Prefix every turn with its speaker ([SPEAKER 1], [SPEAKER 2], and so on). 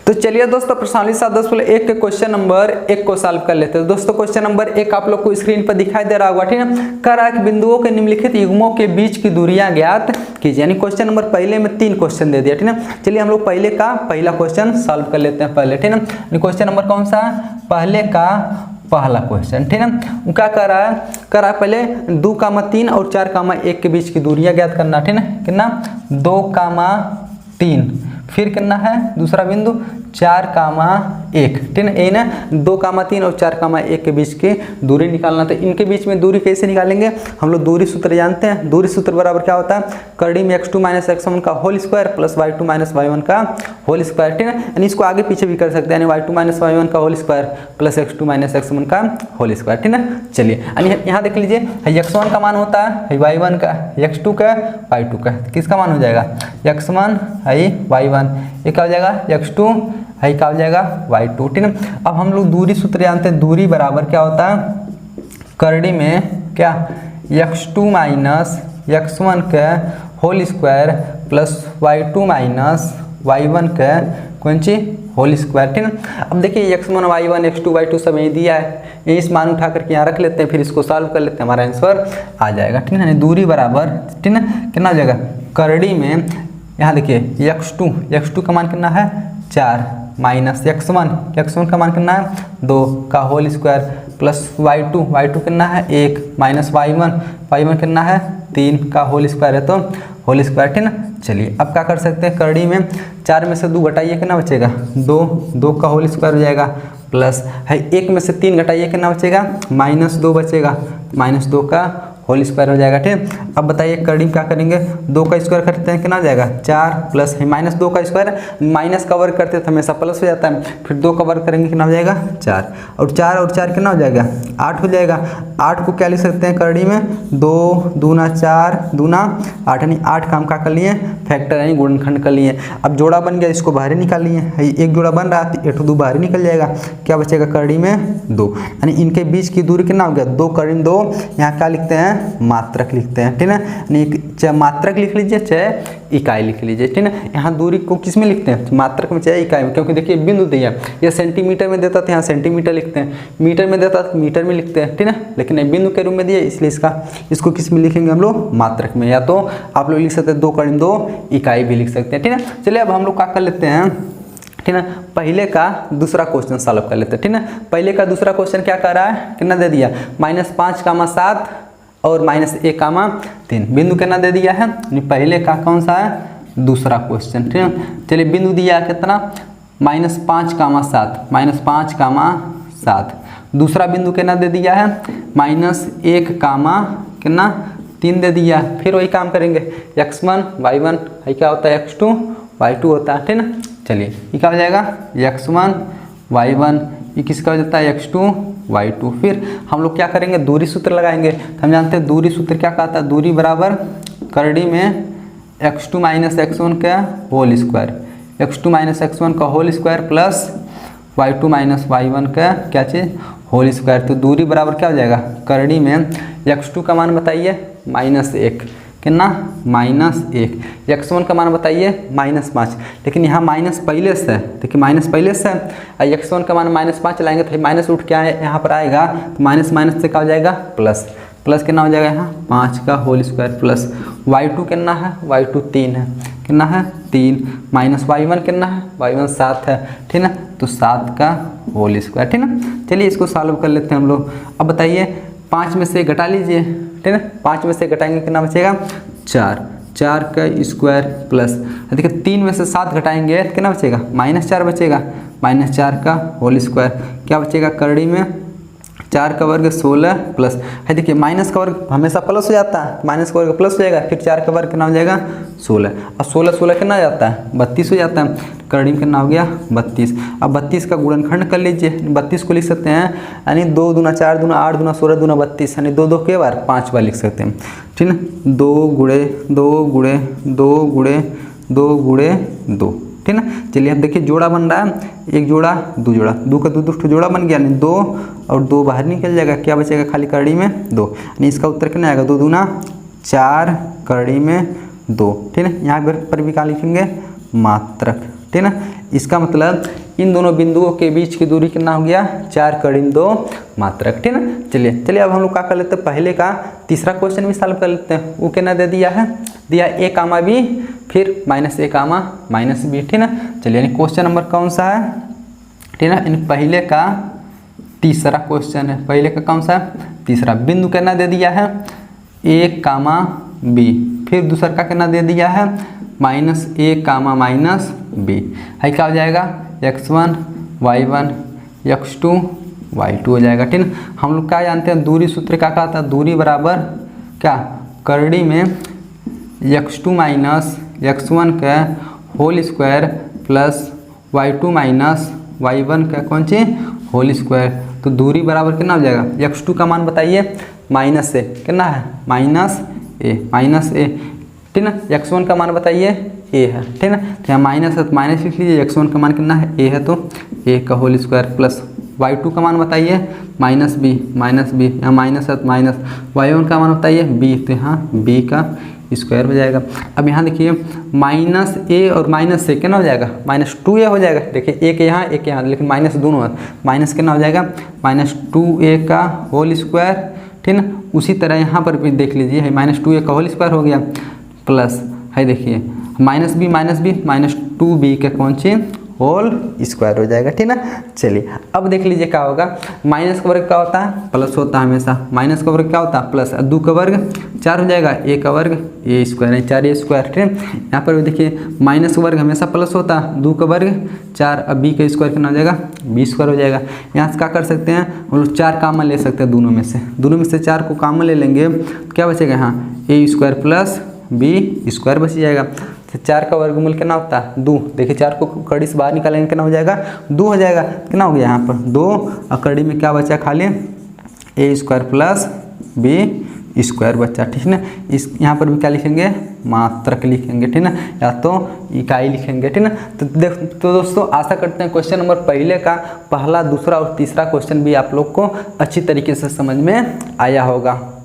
[SPEAKER 1] तो चलिए दोस्तों प्रश्नावली 7.10 के क्वेश्चन नंबर 1 को सॉल्व कर लेते हैं। दोस्तों क्वेश्चन नंबर 1 आप लोग को स्क्रीन पर दिखाई दे रहा होगा, ठीक है। कह रहा है कि बिंदुओं के निम्नलिखित युग्मों के बीच की दूरियां ज्ञात कीजिए। यानी क्वेश्चन नंबर पहले में 3 क्वेश्चन दे दिया, ठीक है। चलिए हम लोग पहले का पहला क्वेश्चन सॉल्व कर लेते हैं पहले, ठीक है। क्वेश्चन नंबर कौन सा? पहले का पहला क्वेश्चन, ठीक है। क्या कर रहा है? कर रहा है पहले 2,3 और 4,1 के बीच की दूरियां ज्ञात करना, ठीक है। कितना? 2,3 फिर कितना है दूसरा बिंदु 4,1, ठीक है। ना 2,3 और 4,1 के बीच की दूरी निकालना। तो इनके बीच में दूरी कैसे निकालेंगे? हम लोग दूरी सूत्र जानते हैं। दूरी सूत्र बराबर क्या होता है? करड़ी में x2 - x1 का whole square plus y2 - y1 का होल स्क्वायर, ठीक है। यानी इसको आगे पीछे भी कर सकते हैं, यानी y2 - y1 का whole square plus x2 - x1 का होल स्क्वायर, ठीक है। चलिए यहाँ देख लीजिए, x1 का मान होता है y1 का, x2 का y2 का, किसका मान हो जाएगा? x1 है y1, ये क्या हो जाएगा? x2 है क्या हो जाएगा? y2, ठीक है। अब हम लोग दूरी सूत्र जानते हैं। दूरी बराबर क्या होता है? करड़ी में क्या x2 - x1 का whole square plus y2 - y1 का कौन सी होल स्क्वायर, ठीक है। अब देखिए x1 y1 x2 y2 सब यही दिया है, ये इस मान उठा करके यहाँ रख लेते हैं, फिर इसको सॉल्व कर लेते हैं, हमारा आंसर आ जाएगा, ठीक है। दूरी बराबर, ठीक है, कितना हो जाएगा? करड़ी में यहाँ देखिए x2 का मान कितना है? 4 माइनस x1 का मान कितना है? 2 का होल स्क्वायर प्लस y2 कितना है? 1 माइनस y1 कितना है? 3 का होल स्क्वायर है, तो होल स्क्वायर, ठीक है। चलिए अब क्या कर सकते हैं? करड़ी में 4 में से 2 घटाइए, कितना बचेगा? 2 का होल स्क्वायर हो जाएगा प्लस है 1 में से 3 घटाइए, कितना बचेगा? -2 बचेगा, -2 का होल स्क्वायर हो जाएगा, ठीक है। अब बताइए करड़ी में क्या करेंगे? 2 का स्क्वायर करते हैं, कितना हो जाएगा? 4 प्लस है -2 का स्क्वायर, माइनस का वर्ग करते हैं तो हमेशा प्लस हो जाता है, फिर 2 का वर्ग करेंगे, कितना हो जाएगा? 4 और 4 कितना हो जाएगा? 8 हो जाएगा। 8 को क्या लिख सकते हैं करड़ी में? 2 दूना 4 दूना 8, यानी 8 का हम क्या कर लिए? फैक्टर यानी गुणनखंड कर लिए। अब जोड़ा बन गया, इसको बाहर निकाल लिए, एक जोड़ा बन रहा है, 8 2 बाहर निकल जाएगा, क्या बचेगा करड़ी में? 2, यानी इनके बीच की दूरी कितना हो गया? 2 करड़ी में 2, यहाँ क्या लिखते हैं? मात्रक लिखते हैं, ठीक है। चाहे मात्रक लिख लीजिए चाहे इकाई लिख लीजिए, ठीक है। यहाँ दूरी को किस में लिखते हैं? मात्रक में चाहे इकाई में, क्योंकि देखिए बिंदु दिया ये सेंटीमीटर में देता था, यहाँ सेंटीमीटर लिखते हैं, मीटर में देता था मीटर में लिखते हैं, ठीक है। लेकिन ये बिंदु के रूप में दिया, इसलिए इसको किस में लिखेंगे हम लोग? मात्रक में, या तो आप लोग लिख सकते हैं 2 करड़ी 2 इकाई भी लिख सकते हैं, ठीक है। चलिए अब हम लोग क्या कर लेते हैं, ठीक है। पहले का दूसरा क्वेश्चन सॉल्व कर लेते हैं, ठीक है। पहले का दूसरा क्वेश्चन क्या कर रहा है? कितना दे दिया? -5,7 और -1,3 बिंदु कितना दे दिया है? पहले का कौन सा है? दूसरा क्वेश्चन, ठीक है। चलिए बिंदु दिया कितना? -5,7 -5,7। दूसरा बिंदु कितना दे दिया है? -1, कितना 3 दे दिया। फिर वही काम करेंगे, x1 y1 है क्या होता है? x2 y2 होता है, ठीक है। चलिए ये क्या हो जाएगा? x1 y1, ये किसका हो जाता है? x2 y2। फिर हम लोग क्या करेंगे? दूरी सूत्र लगाएंगे। हम जानते हैं दूरी सूत्र क्या कहता है? दूरी बराबर करड़ी में x2 - x1 का होल स्क्वायर, x2 - x1 का whole square plus y2 - y1 का क्या चीज़? Whole square. तो दूरी बराबर क्या हो जाएगा? करड़ी में x2 का मान बताइए? -1, कितना? -1। x1 का मान बताइए? -5। लेकिन यहाँ माइनस पहले से है, देखिए माइनस पहले से है, x1 का मान -5 लाएंगे तो माइनस उठ के यहाँ पर आएगा, तो माइनस से क्या हो जाएगा? प्लस कितना हो जाएगा? यहाँ 5 का होल स्क्वायर प्लस y2 कितना है? y2 3 है, कितना है? 3 माइनस y1 कितना है? y1 7 है, ठीक है। तो 7 का होल स्क्वायर, ठीक है। चलिए इसको सॉल्व कर लेते हैं हम लोग। अब बताइए 5 में से घटा लीजिए, ठीक है। 5 में से घटाएंगे कितना बचेगा? 4 का स्क्वायर प्लस देखिए 3 में से 7 घटाएंगे कितना बचेगा? -4 बचेगा, -4 का होल स्क्वायर, क्या बचेगा करड़ी में? 4 का वर्ग 16 प्लस है, देखिए माइनस का वर्ग हमेशा प्लस हो जाता है, माइनस का वर्ग प्लस हो जाएगा, फिर 4 का वर्ग कितना हो जाएगा? 16, और 16 कितना जाता है? 32 हो जाता है, करड़ी में कितना हो गया? 32। अब 32 का गुणनखंड कर लीजिए, 32 को लिख सकते हैं यानी 2 दूना 4 दूना 8 दूना 16 दूना 32, यानी 2 के बार 5 बार लिख सकते हैं, ठीक है। 2 गुणे 2 गुणे 2 गुणे 2 गुणे 2, ठीक है। चलिए अब देखिए जोड़ा बन रहा है, 1 जोड़ा 2 जोड़ा, 2 का 2 जोड़ा बन गया, यानी 2 और 2 बाहर निकल जाएगा, क्या बचेगा? खाली करड़ी में 2, यानी इसका उत्तर कितना आएगा? 2 दूना 4 करड़ी में 2, ठीक है। यहाँ पर भी क्या लिखेंगे? मात्रक, ठीक है। इसका मतलब इन दोनों बिंदुओं के बीच की दूरी कितना हो गया, 4 करीब 2 मात्रक, ठीक है। चलिए अब हम लोग क्या कर लेते हैं, पहले का तीसरा क्वेश्चन भी सॉल्व कर लेते हैं। वो कितना दे दिया है, दिया a कामा b फिर -a कामा -b, ठीक है। चलिए क्वेश्चन नंबर कौन सा है, ठीक है ना, पहले का तीसरा क्वेश्चन है। पहले का कौन सा है, तीसरा। बिंदु कितना दे दिया है, a कामा b, फिर दूसरा का कितना दे दिया है, -a कामा -b है। क्या हो जाएगा, x1 y1 x2 y2 हो जाएगा, ठीक है। हम लोग क्या जानते हैं, दूरी सूत्र क्या कहता है, दूरी बराबर क्या, करड़ी में x2 माइनस x1 का whole square plus y2 minus y1 का कौन सी होल स्क्वायर। तो दूरी बराबर कितना हो जाएगा, x2 का मान बताइए, -a कितना है, -a, ठीक ना। x1 का मान बताइए a है, ठीक है। तो यहाँ माइनस है तो माइनस लिख लीजिए, x1 का मान कितना है a है तो a का होल स्क्वायर प्लस y2 का मान बताइए -b, यहाँ माइनस है तो माइनस, y1 का मान बताइए b, तो यहाँ b का स्क्वायर हो जाएगा। अब यहाँ देखिए -a और -a कितना हो जाएगा, -2a हो जाएगा। देखिए एक यहाँ एक यहाँ, लेकिन माइनस दोनों है, माइनस कितना हो जाएगा, -2a का होल स्क्वायर, ठीक है। उसी तरह यहाँ पर भी देख लीजिए, है -2a का होल स्क्वायर हो गया प्लस है, देखिए -b -2b का कौन सी होल स्क्वायर हो जाएगा, ठीक ना। चलिए अब देख लीजिए क्या होगा, माइनस का वर्ग क्या होता है, प्लस होता है हमेशा, माइनस का वर्ग क्या होता है प्लस, 2 का वर्ग 4 हो जाएगा, a का वर्ग a स्क्वायर है 4a स्क्वायर, ठीक है। यहाँ पर भी देखिए माइनस का वर्ग हमेशा प्लस होता है, 2 का वर्ग 4, अब b का स्क्वायर कितना हो जाएगा, b स्क्वायर हो जाएगा। यहाँ से क्या कर सकते हैं हम लोग, 4 कामन ले सकते हैं, दोनों में से 4 को कामन ले लेंगे, क्या बचेगा यहाँ a square plus b square बच जाएगा। तो 4 का वर्गमूल कितना होता है, 2। देखिए 4 को कड़ी से बाहर निकालेंगे कितना हो जाएगा, 2 हो जाएगा। कितना हो गया यहाँ पर 2, और कड़ी में क्या बचा खाली, a square plus b square बचा, ठीक है ना। इस यहाँ पर भी क्या लिखेंगे, मात्रक लिखेंगे, ठीक ना, या तो इकाई लिखेंगे, ठीक ना। तो दोस्तों आशा करते हैं क्वेश्चन नंबर पहले का पहला, दूसरा और तीसरा क्वेश्चन भी आप लोग को अच्छी तरीके से समझ में आया होगा।